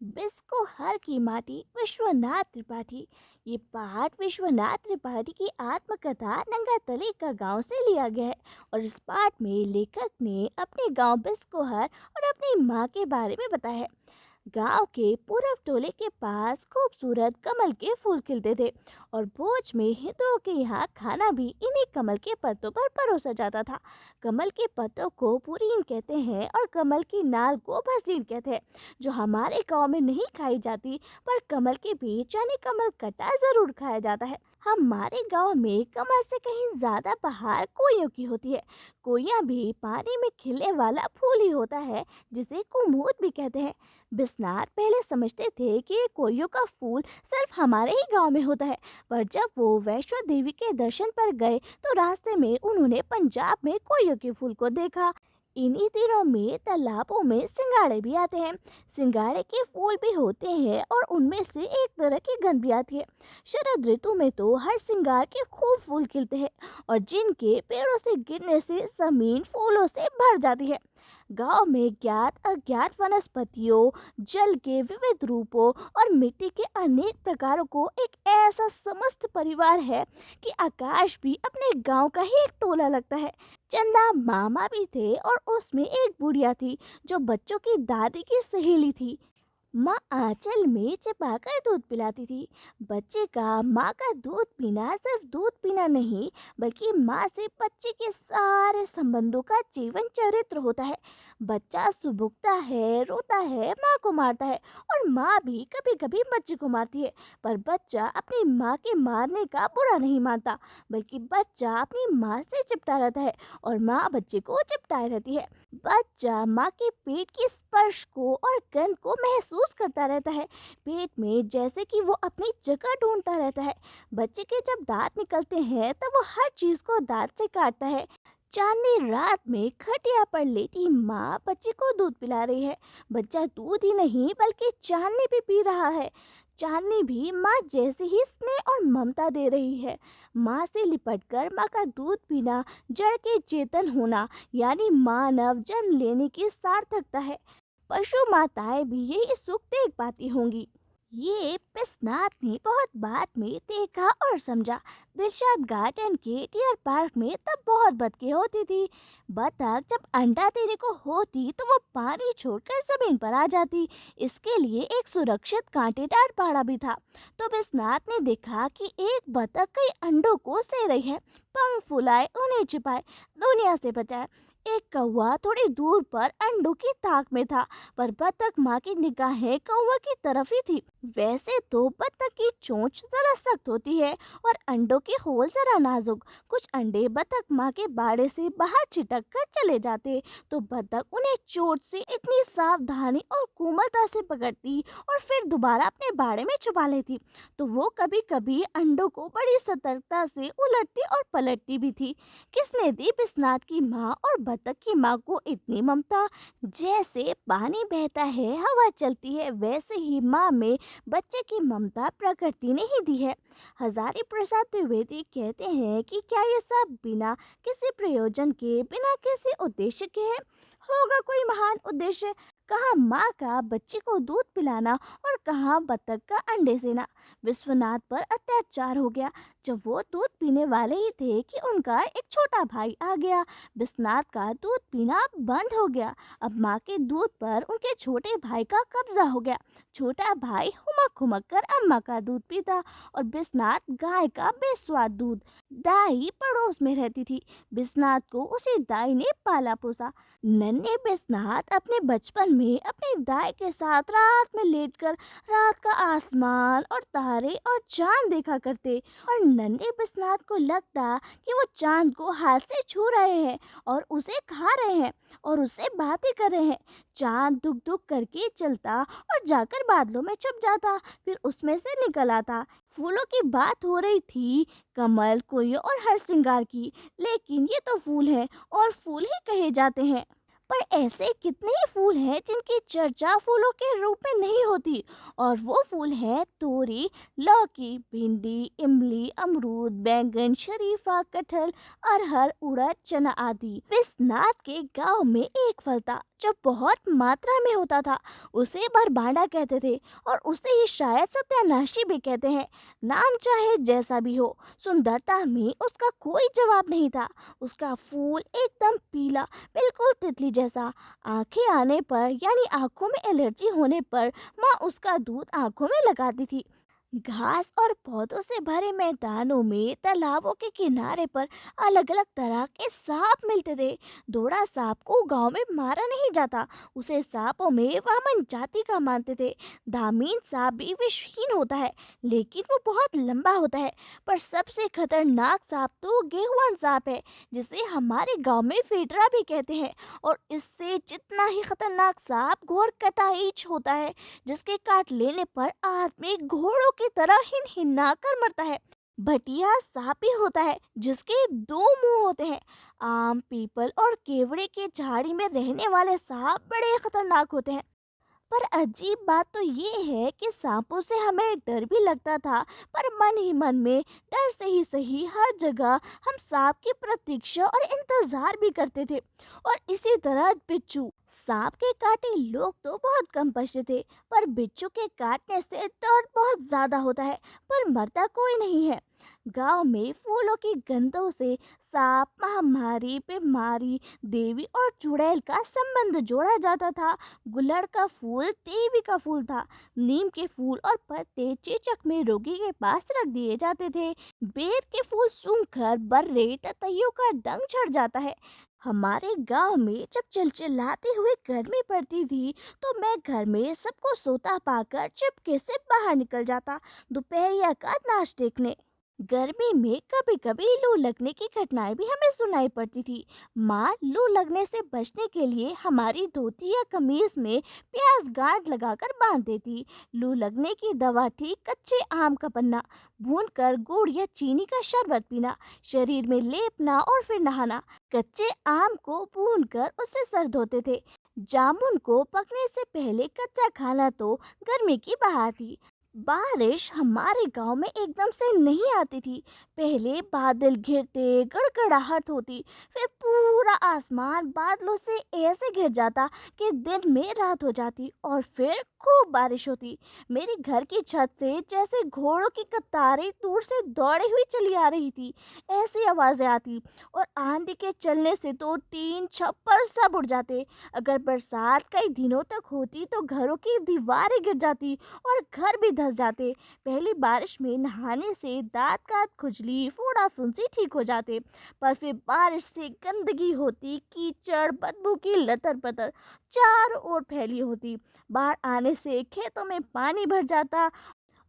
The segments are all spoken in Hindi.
बिस्कोहर की माटी विश्वनाथ त्रिपाठी। ये पाठ विश्वनाथ त्रिपाठी की आत्मकथा नंगातली का गांव से लिया गया है। और इस पाठ में लेखक ने अपने गांव बिस्कोहर और अपनी माँ के बारे में बताया है। गांव के पूरब टोले के पास खूबसूरत कमल के फूल खिलते थे और भोज में हिंदुओं के यहाँ खाना भी इन्हीं कमल के पत्तों पर परोसा जाता था। कमल के पत्तों को पुरीन कहते हैं और कमल की नाल को भसीन कहते हैं, जो हमारे गांव में नहीं खाई जाती, पर कमल के बीज यानी कमल कटा जरूर खाया जाता है। हमारे गांव में कमल से कहीं ज्यादा बहार कोइयों की होती है। कोइया भी पानी में खिलने वाला फूल ही होता है, जिसे कुमुद भी कहते हैं। बिस्नार पहले समझते थे कि ये कोइयों का फूल सिर्फ हमारे ही गांव में होता है, पर जब वो वैष्णो देवी के दर्शन पर गए तो रास्ते में उन्होंने पंजाब में कोइयों के फूल को देखा। इन्हीं दिनों में तालाबों में सिंगाड़े भी आते हैं। सिंगाड़े के फूल भी होते हैं और उनमें से एक तरह की गंध भी आती है। शरद ऋतु में तो हर सिंगार के खूब फूल खिलते हैं और जिनके पेड़ों से गिरने से जमीन फूलों से भर जाती है। गांव में ज्ञात अज्ञात वनस्पतियों, जल के विविध रूपों और मिट्टी के अनेक प्रकारों को एक ऐसा समस्त परिवार है कि आकाश भी अपने गांव का ही एक टोला लगता है। चंदा मामा भी थे और उसमें एक बुढ़िया थी जो बच्चों की दादी की सहेली थी। माँ आंचल में छिपाकर दूध पिलाती थी। बच्चे का माँ का दूध पीना सिर्फ दूध पीना नहीं, बल्कि माँ से बच्चे के सारे संबंधों का जीवन चरित्र होता है। बच्चा सुबुकता है, रोता है, माँ को मारता है और माँ भी कभी कभी बच्चे को मारती है। पर बच्चा अपनी माँ के मारने का बुरा नहीं मानता, बल्कि बच्चा अपनी माँ से चिपटा रहता है और माँ बच्चे को चिपटाए रहती है। बच्चा माँ के पेट की स्पर्श को और गंध को महसूस करता रहता है, पेट में जैसे कि वो अपनी जगह ढूंढता रहता है। बच्चे के जब दांत निकलते हैं तब वो हर चीज को दांत से काटता है। चांदनी रात में खटिया पर लेटी माँ बच्चे को दूध पिला रही है। बच्चा दूध ही नहीं बल्कि चांदनी भी पी रहा है। चांदनी भी माँ जैसे ही स्नेह और ममता दे रही है। माँ से लिपटकर माँ का दूध पीना जड़ के चेतन होना, यानी मानव जन्म लेने की सार्थकता है। पशु माताएं भी यही सुख देख पाती होंगी। ये पिसनाथ ने बहुत बाद में देखा और समझा। दिलशाद गार्डन के डियर पार्क में तब बहुत बतखें होती थी। बतख जब अंडा देने को होती तो वो पानी छोड़कर जमीन पर आ जाती। इसके लिए एक सुरक्षित कांटेदार बाड़ा भी था। तो बिस्नाथ ने देखा कि एक बतख कई अंडों को सह रही है। पंख फुलाए, उन्हें छिपाए, दुनिया से बचाए। एक कौवा थोड़ी दूर पर अंडों की ताक में था, पर बतख माँ की निगाहें कौवा की तरफ ही थी। वैसे तो बतख की चोंच जरा सख्त होती है और अंडों के होल जरा नाजुक। कुछ अंडे बतख माँ के बाड़े से बाहर छिटक कर चले जाते तो बतख उन्हें चोंच से इतनी सावधानी और कोमलता से पकड़ती और फिर दोबारा अपने बाड़े में छुपा लेती। तो वो कभी कभी अंडों को बड़ी सतर्कता से उलटती और पलटती भी थी। किसने दी बिस्नाथ की माँ और बतख की माँ को इतनी ममता? जैसे पानी बहता है, हवा चलती है, वैसे ही माँ में बच्चे की ममता प्रकृति ने ही दी है। हजारी प्रसाद द्विवेदी कहते हैं कि क्या ये सब बिना किसी प्रयोजन के, बिना किसी उद्देश्य के है? होगा कोई महान उद्देश्य। कहाँ माँ का बच्चे को दूध पिलाना और कहाँ बतख का अंडे सेना। विश्वनाथ पर अत्याचार हो गया। जब वो दूध पीने वाले ही थे कि उनका एक छोटा भाई आ गया। विश्वनाथ का दूध पीना बंद हो गया। अब माँ के दूध पर उनके छोटे भाई का कब्जा हो गया। छोटा भाई हुमक हुमक कर अम्मा का दूध पीता और बिस्नाथ गाय का बेस्वाद दूध। दाई पड़ोस में रहती थी। बिस्नाथ को उसी दाई ने पाला पोसा। नन्हे बिस्नाथ अपने बचपन में अपनी दाई के साथ रात में लेटकर रात का आसमान और तारे और चांद देखा करते और नन्हे बिस्नाथ को लगता कि वो चांद को हाथ से छू रहे हैं और उसे खा रहे हैं और उससे बातें कर रहे हैं। चांद दुख दुख करके चलता और जाकर बादलों में छुप जाता, फिर उसमें से निकल आता। फूलों की बात हो रही थी, कमल, कोयल और हर श्रृंगार की, लेकिन ये तो फूल हैं और फूल ही कहे जाते हैं। पर ऐसे कितने ही फूल हैं जिनकी चर्चा फूलों के रूप में नहीं होती, और वो फूल हैं तोरी, लौकी, भिंडी, इमली, अमरूद, बैंगन, शरीफा, कटहल, अरहर, उड़द, चना आदि। विश्वनाथ के गांव में एक फल था जो बहुत मात्रा में होता था। उसे बरबांडा कहते थे, और उसे ही शायद सत्यानाशी भी कहते हैं। नाम चाहे जैसा भी हो, सुंदरता में उसका कोई जवाब नहीं था। उसका फूल एकदम पीला, बिल्कुल तितली जैसा। आंखें आने पर यानी आंखों में एलर्जी होने पर माँ उसका दूध आंखों में लगाती थी। घास और पौधों से भरे मैदानों में, तालाबों के किनारे पर अलग अलग तरह के सांप मिलते थे। दौड़ा सांप को गांव में मारा नहीं जाता, उसे सांपों में वामन जाति का मानते थे। धामीन सांप भी विषहीन होता है, लेकिन वो बहुत लंबा होता है। पर सबसे खतरनाक सांप तो गेहुआन सांप है, जिसे हमारे गांव में फेटरा भी कहते हैं। और इससे जितना ही खतरनाक सांप घोर कटाईच होता है, जिसके काट लेने पर आदमी घोड़ों की तरह हिनहिना कर मरता है। भटिया सांप भी होता है, जिसके दो मुंह होते हैं। आम, पीपल और केवड़े के झाड़ी में रहने वाले सांप बड़े खतरनाक होते हैं। पर अजीब बात तो ये है कि सांपों से हमें डर भी लगता था, पर मन ही मन में डर से ही सही हर जगह हम सांप की प्रतीक्षा और इंतजार भी करते थे। और इसी तरह बिच्छू, सांप के काटे लोग तो बहुत कम बचते थे, पर बिच्छू के काटने से दर्द बहुत ज्यादा होता है, पर मरता कोई नहीं है। गांव में फूलों की गंधों से सांप, महामारी, बीमारी, देवी और चुड़ैल का संबंध जोड़ा जाता था। गुलड़ का फूल देवी का फूल था। नीम के फूल और पत्ते चेचक में रोगी के पास रख दिए जाते थे। बेर के फूल सूंघकर बर्रे ततैयों का डंक झड़ जाता है। हमारे गांव में जब चिलचिलाती हुई गर्मी पड़ती थी, तो मैं घर में सबको सोता पाकर चुपके से बाहर निकल जाता, दोपहरिया का नाच देखने। गर्मी में कभी कभी लू लगने की घटनाएं भी हमें सुनाई पड़ती थी। माँ लू लगने से बचने के लिए हमारी धोती या कमीज में प्याज गांठ लगाकर बांध देती। लू लगने की दवा थी कच्चे आम का पन्ना, भूनकर गुड़ या चीनी का शरबत पीना, शरीर में लेपना और फिर नहाना। कच्चे आम को भूनकर उससे सर धोते थे। जामुन को पकने से पहले कच्चा खाना तो गर्मी की बहार थी। बारिश हमारे गांव में एकदम से नहीं आती थी। पहले बादल घिरते, गड़गड़ाहट होती, फिर पूरा आसमान बादलों से ऐसे घिर जाता कि दिन में रात हो जाती, और फिर खूब बारिश होती। मेरे घर की छत से जैसे घोड़ों की कतारें दूर से दौड़ी हुई चली आ रही थी, ऐसी आवाजें आती। और आंधी के चलने से तो टीन, छप्पर सब उड़ जाते। अगर बरसात कई दिनों तक होती तो घरों की दीवारें गिर जाती और घर भी धंस जाते। पहली बारिश में नहाने से दांत काट, खुजली, फोड़ा, फुंसी ठीक हो जाते, पर फिर बारिश से गंदगी होती, कीचड़, बदबू की लतर पतर चारों ओर फैली होती। बाढ़ आने से खेतों में पानी भर जाता,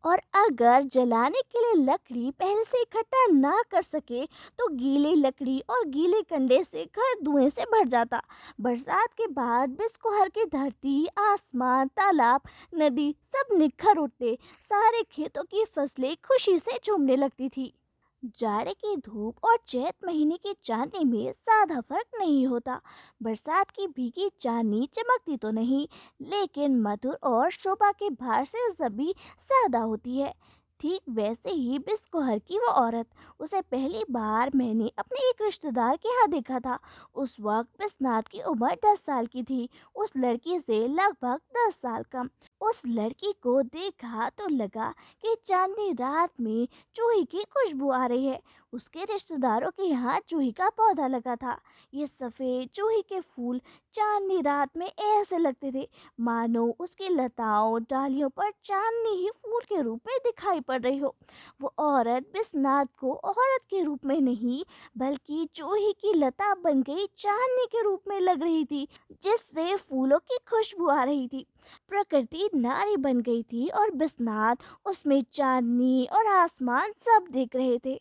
और अगर जलाने के लिए लकड़ी पहले से इकट्ठा ना कर सके, तो गीली लकड़ी और गीले कंडे से घर धुएं से भर जाता। बरसात के बाद बिस्कोहर की धरती, आसमान, तालाब, नदी सब निखर उठते। सारे खेतों की फसलें खुशी से झूमने लगती थी। जाड़े की धूप और चैत महीने की चांदनी में ज्यादा फर्क नहीं होता। बरसात की भीगी चांदनी चमकती तो नहीं, लेकिन मधुर और शोभा के भार से सभी ज्यादा होती है। ठीक वैसे ही बिस्कोहर की वो औरत, उसे पहली बार मैंने अपने एक रिश्तेदार के यहाँ देखा था। उस वक्त बिस्नात की उम्र 10 साल की थी, उस लड़की से लगभग 10 साल कम। उस लड़की को देखा तो लगा कि चांदनी रात में चूही की खुशबू आ रही है। उसके रिश्तेदारों के यहाँ चूही का पौधा लगा था। ये सफेद चूही के फूल चांदनी रात में ऐसे लगते थे मानो उसकी लताओं, डालियों पर चांदनी ही फूल के रूप में दिखाई पड़ रही हो। वो औरत बिस्नात को औरत के रूप में नहीं, बल्कि चूही की लता बन गई चांदनी के रूप में लग रही थी, जिससे फूलों की खुशबू आ रही थी। प्रकृति नारी बन गई थी, और बिस्नात उसमें चांदनी और आसमान सब देख रहे थे।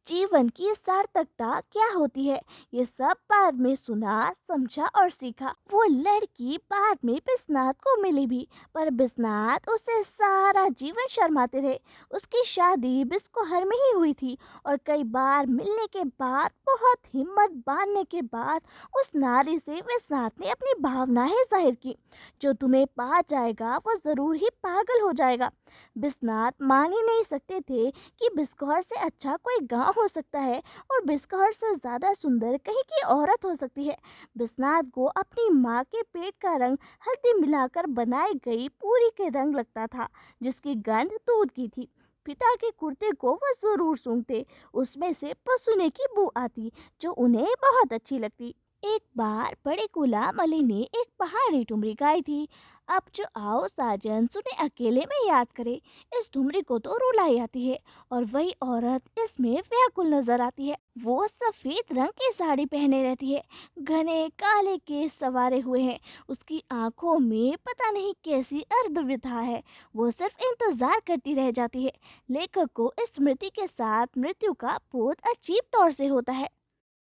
जीवन की सार्थकता क्या होती है, ये सब बाद में सुना, समझा और सीखा। वो लड़की बाद में बिस्नात को मिली भी, पर बिस्नात उसे सारा जीवन शर्माते रहे। उसकी शादी बिस्कोहर में ही हुई थी और कई बार मिलने के बाद, बहुत हिम्मत बांधने के बाद, उस नारी से बिस्नात ने अपनी भावनाएं जाहिर की। जो तुम्हें पा जाएगा वो जरूर ही पागल हो जाएगा। बिस्नात मान ही नहीं सकते थे कि बिस्कौर से अच्छा कोई गांव हो सकता है और बिस्कौर से ज़्यादा सुंदर कहीं की औरत हो सकती है। बिस्नात को अपनी माँ के पेट का रंग हल्दी मिलाकर बनाई गई पूरी के रंग लगता था, जिसकी गंध दूध की थी। पिता के कुर्ते को वह जरूर सूंघते, उसमें से पसीने की बू आती जो उन्हें बहुत अच्छी लगती। एक बार बड़े गुलाम अली ने एक पहाड़ी ठुमरी गाई थी। अब जो आओ साजन सुने अकेले में याद करे, इस ठुमरी को तो रुलाई आती है और वही औरत इसमें व्याकुल नजर आती है। वो सफेद रंग की साड़ी पहने रहती है, घने काले केस सवारे हुए हैं, उसकी आंखों में पता नहीं कैसी अर्धव्यथा है। वो सिर्फ इंतजार करती रह जाती है। लेखक को इस स्मृति के साथ मृत्यु का बोध अजीब तौर से होता है।